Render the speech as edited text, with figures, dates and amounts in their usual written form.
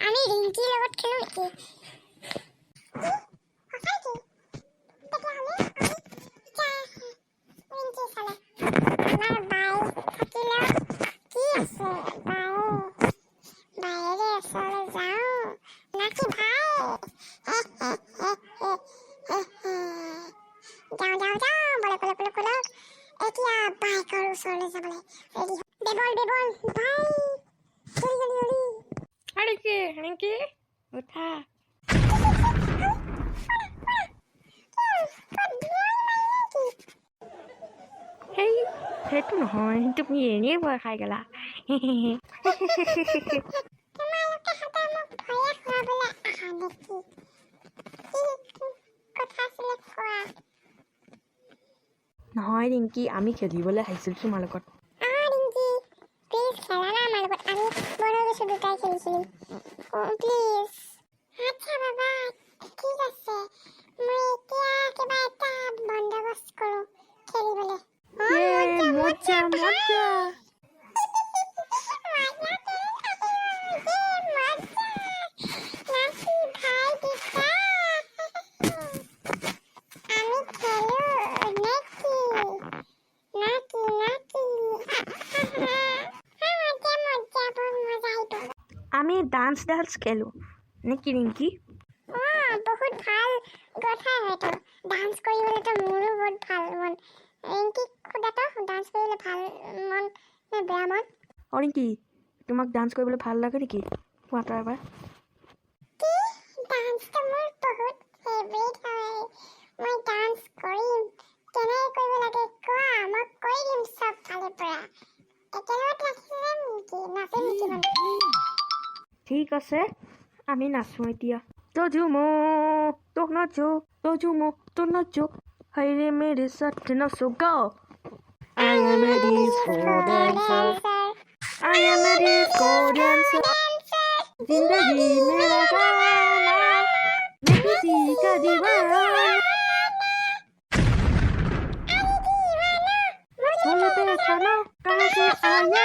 আমি ৰিংকিৰ লগত খেলো নেকি? Rinky, uta. Hey, সেইটো নহয়, তুমি এনেই ভয় খাই গলা। নহয় ৰিংকি, আমি খেলিবলৈ আহিছিলো তোমাৰ লগত। আমি ডান্স খেলো নেকি ৰিংকি? বহুত ভাল কথা হয়তো ডান্স কৰিবলৈতো মোৰো বহুত ভাল মন। ৰিংকি খুদাতো ডান্স কৰিলে ভাল মন নে বেয়া মন? ৰিংকি, তোমাক ডান্স কৰিবলৈ ভাল লাগে নেকি? কোৱাটো এবাৰ। ডান্সটো মোৰ বহুত ফেভৰেট হয়। মই ডান্স কৰিম। কেনেকৈ কৰিব লাগে কোৱা, মই কৰি দিম চব ফালৰ পৰা। একেলগত নাচিম নেকি? ঠিক আছে, আমি নাচো এতিয়া। তো নাচো হাইৰে মেৰে সাথ নাচো গাও। I am a disco dancer. I am a disco dancer. जिंदगी मेरा गाना, मैं किसी का दीवाना। मुझे देखना कहाँ से आया